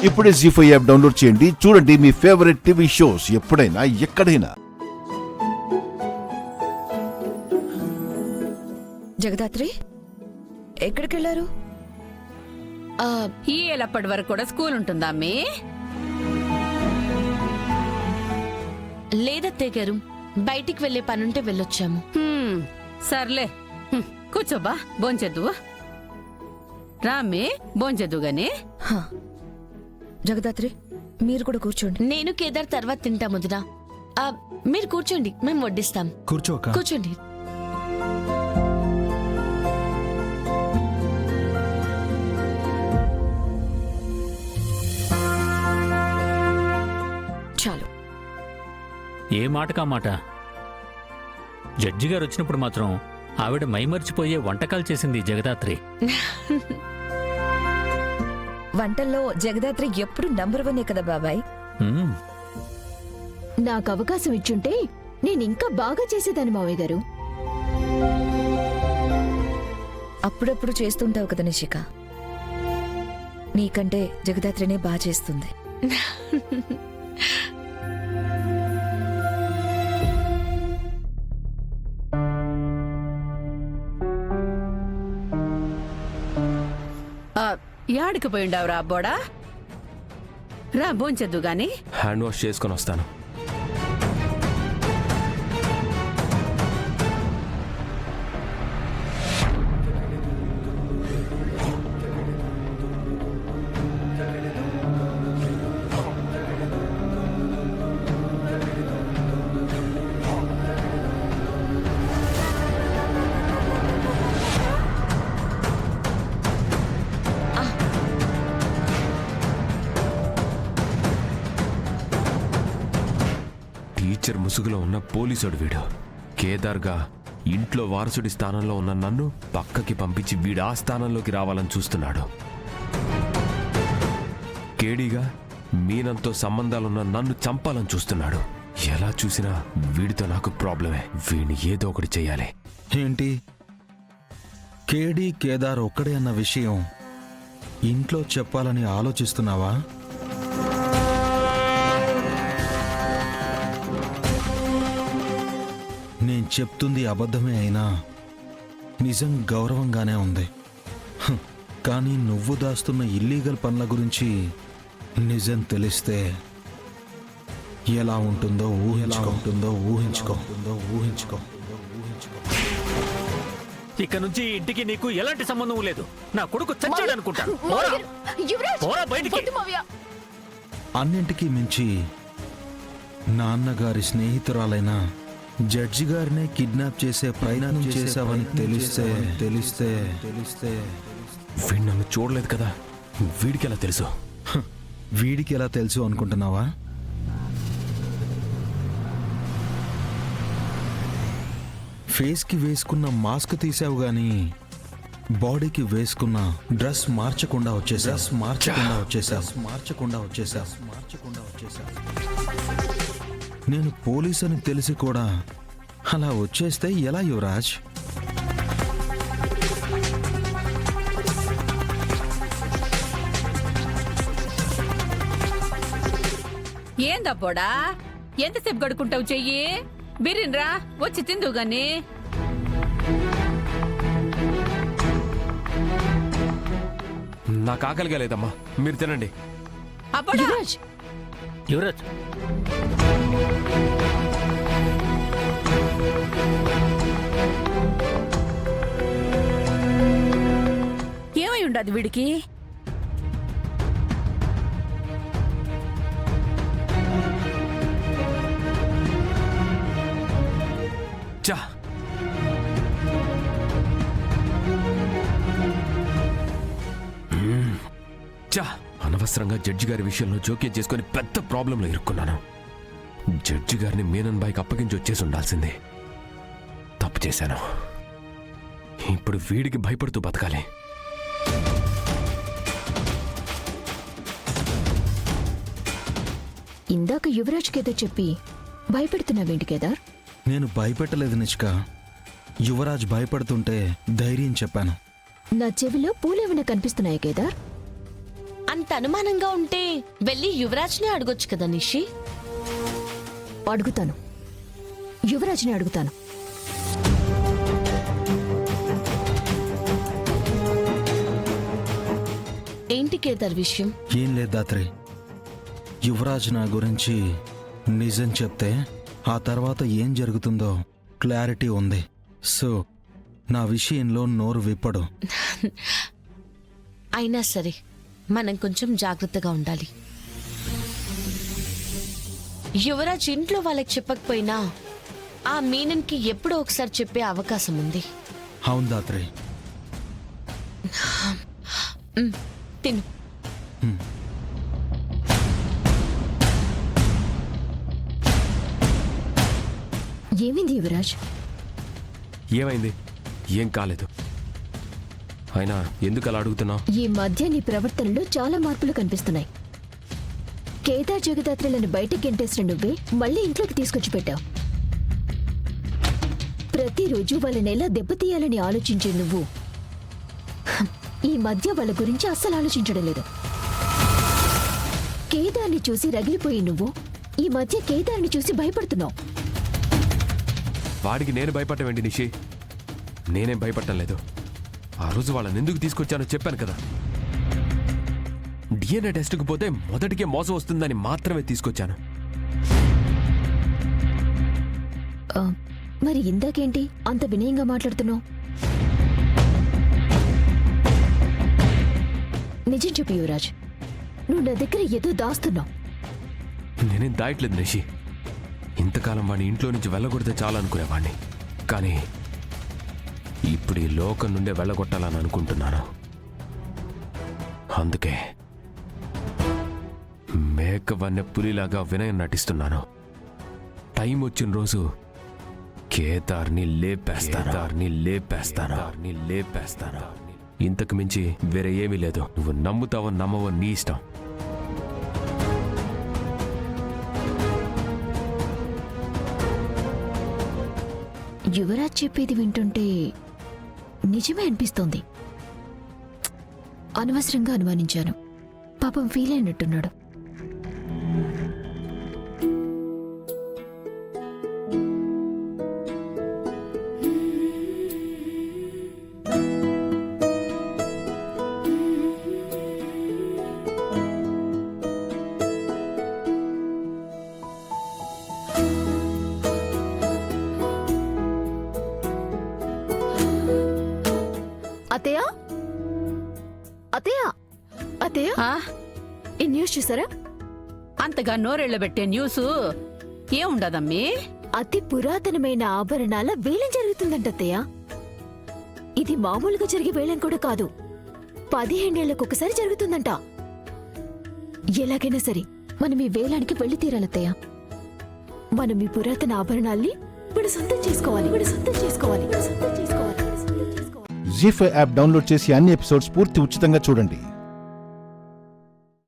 ఇప్పుడే జీ5 app download చేయండి. చూడండి మీ ఫేవరెట్ టీవీ షోస్ ఎప్పుడైనా ఎక్కడైనా. జగదాత్రి ఎక్కడికి వెళ్ళారు? ఈ ఏలప్పటి వరకు కూడా స్కూల్ ఉంటుందా అమ్మే? లేదత్తయ్య గారు, బయటికి వెళ్లే పనుంటే వెళ్ళొచ్చాము. సర్లే కూర్చోబా, భోంచెద్దు. రామ్మే భోంచెద్దు గాని. జగదాత్రి మీరు కూడా కూర్చోండి. నేను కేదార్ తర్వాత తింటాం వదినా. మీరు కూర్చోండి, మేము వడ్డిస్తాం. కూర్చోండి. చాలు. ఏ మాటకా మాట. జడ్జి గారు వచ్చినప్పుడు మాత్రం ఆవిడ మైమర్చిపోయే వంటకాలు చేసింది జగదాత్రి. వంటల్లో జగదాత్రి ఎప్పుడు నంబర్ 1 కదా బాబాయ్. నాకు అవకాశం ఇచ్చుంటే నేను ఇంకా బాగా చేసేదాన్ని మావయ్య గారు. అప్పుడప్పుడు చేస్తుంటావు కదా నిషిక, నీకంటే జగదాత్రినే బాగా చేస్తుంది. యాడికి పోయిండావురా అబ్బోడా? రా భోంచెద్దు గాని. హ్యాండ్ వాష్ చేసుకొని వస్తాను. టీచర్ ముసుగులో ఉన్న పోలీసుడు వీడు. కేదార్గా ఇంట్లో వారసుడి స్థానంలో ఉన్న నన్ను పక్కకి పంపించి వీడు ఆ స్థానంలోకి రావాలని చూస్తున్నాడు. కేడీగా మీనంతో సంబంధాలున్న నన్ను చంపాలని చూస్తున్నాడు. ఎలా చూసినా వీడితో నాకు ప్రాబ్లమే. వీడిని ఏదో ఒకటి చెయ్యాలి. ఏంటి, కేడీ కేదార్ ఒక్కడే అన్న విషయం ఇంట్లో చెప్పాలని ఆలోచిస్తున్నావా? నేను చెప్తుంది అబద్ధమే అయినా నిజం గౌరవంగానే ఉంది. కానీ నువ్వు దాస్తున్న ఇల్లీగల్ పనుల గురించి నిజం తెలిస్తే ఎలా ఉంటుందో ఊహించుకో. ఇక నుంచి ఇంటికి నీకు ఎలాంటి సంబంధం లేదు. నా కొడుకు చచ్చాడు అనుకుంటాను. అన్నింటికీ మించి నాన్నగారి స్నేహితురాలైన జడ్జి గారినే కిడ్నాప్ చేసే ప్రయత్నం చేశావని తెలిస్తే వీడు నన్ను చూడలేదు కదా, వీడికి ఎలా తెలుసు? వీడికి ఎలా తెలుసు అనుకుంటున్నావా? ఫేస్కి వేసుకున్న మాస్క్ తీసావు గాని బాడీకి వేసుకున్న డ్రెస్ మార్చకుండా వచ్చేసావు. నేను పోలీస్ అని తెలిసి కూడా అలా వచ్చేస్తే ఎలా యువరాజ్? ఏందబ్బోడా, ఎంతసేపు గడుకుంటావు? చెయ్యి బిర్రిన్రా, వచ్చి తిందు గాని. నాకు ఆకలిగా లేదమ్మా, మీరు తినండి. అబ్బోడా, యువరాజ్ ఏమై ఉండదు వీడికి? చా అనవసరంగా జడ్జి గారి విషయంలో జోక్యం చేసుకుని పెద్ద ప్రాబ్లంలో ఇరుక్కున్నాను. జడ్జి గారిని మీనన్ బాయ్కి అప్పగించి వచ్చేసి ఉండాల్సిందే. తప్పు చేశాను. ఇప్పుడు వీడికి భయపడుతూ బతకాలి. ఇందాక యువరాజ్కేదో చెప్పి భయపెడుతున్నావేంటి కేదార్? నేను భయపెట్టలేదు నిష్క. యువరాజ్ భయపడుతుంటే ధైర్యం చెప్పాను. నా చెవిలో పూలేమైనా కనిపిస్తున్నాయా కేదార్? అంత అనుమానంగా ఉంటే వెళ్ళి యువరాజ్నే అడగొచ్చు కదా నిషి. అడుగుతాను, యువరాజ్ని అడుగుతాను. ఏంటి కేదార్ విషయం? ఏం లేదు దాత్రి, యువరాజ్ నా గురించి నిజం చెప్తే ఆ తర్వాత ఏం జరుగుతుందో క్లారిటీ ఉంది. సో నా విషయంలో నోరు విప్పడు. అయినా సరే మనం కొంచెం జాగ్రత్తగా ఉండాలి. యువరాజ్ ఇంట్లో వాళ్ళకి చెప్పకపోయినా ఆ మీనన్కి ఎప్పుడో ఒకసారి చెప్పే అవకాశం ఉంది. అవును దాత్రి. తిను. ఏమైంది యువరాజ్? ఏమైంది? ఏం కాలేదు. అయినా ఎందుకు అలా అడుగుతున్నావు? ఈ మధ్య నీ ప్రవర్తనలో చాలా మార్పులు కనిపిస్తున్నాయి. కేదార్ జగదాత్రులను బయటికి గెంటేసిన నువ్వే మళ్ళీ ఇంట్లోకి తీసుకొచ్చి పెట్టావు. ప్రతిరోజు వాళ్ళని ఎలా దెబ్బతీయాలని ఆలోచించే నువ్వు ఈ మధ్య వాళ్ళ గురించి అస్సలు ఆలోచించడం లేదు. కేదార్ని చూసి రగిలిపోయి నువ్వు ఈ మధ్య కేదార్ని చూసి భయపడుతున్నావు. వాడికి నేను భయపడటం ఏంటి నిషి? నేనేం భయపడటం లేదు. ఆ రోజు వాళ్ళని ఎందుకు తీసుకొచ్చానో చెప్పాను కదా. డిఎన్ఏ టెస్ట్కి పోతే మొదటికే మోసం వస్తుందని మాత్రమే తీసుకొచ్చాను. మరి ఇందాకేంటి అంత వినయంగా మాట్లాడుతున్నావు? నిజం చెప్పు యువరాజ్, నువ్వు నా దగ్గర ఏదో దాస్తున్నావు. నేనేం దాయట్లేదు నిషి. ఇంతకాలం వాడిని ఇంట్లో నుంచి వెళ్ళగొడితే చాలా అనుకునేవాడిని. కానీ ఇప్పుడు ఈ లోకం నుండే వెళ్ళగొట్టాలని అనుకుంటున్నాను. అందుకే మేకవన్నె పులిలాగా వినయం నటిస్తున్నాను. టైం వచ్చిన రోజు కేదార్ని లేపేస్తాను. ఇంతకు మించి వేరే ఏమీ లేదు. నువ్వు నమ్ముతావో నమ్మవో నీ ఇష్టం. యువరాజ్ చెప్పేది వింటుంటే నిజమే అనిపిస్తోంది. అనవసరంగా అనుమానించాను. పాపం ఫీల్ అయినట్టున్నాడు. అత్తయ్య, అత్తయ్య, అత్తయ్య, ఆ? ఈ న్యూస్ చూసారా? అంతగా నోరెళ్ళబెట్టే న్యూసు ఏముండదమ్మీ? అతి పురాతనమైన ఆభరణాల వేలం జరుగుతుందంట అత్తయ్య. ఇది మామూలుగా జరిగే వేలం కూడా కాదు. 15 ఏళ్లకొకసారి జరుగుతుందంట. ఎలాగైనా సరే మనం ఈ వేలానికి వెళ్లి తీరాలత్తయ్య. మనం ఈ పురాతన ఆభరణాల్ని ఇప్పుడు సొంతం చేసుకోవాలి. జీ5 యాప్ డౌన్లోడ్ చేసి అన్ని ఎపిసోడ్స్ పూర్తి ఉచితంగా చూడండి.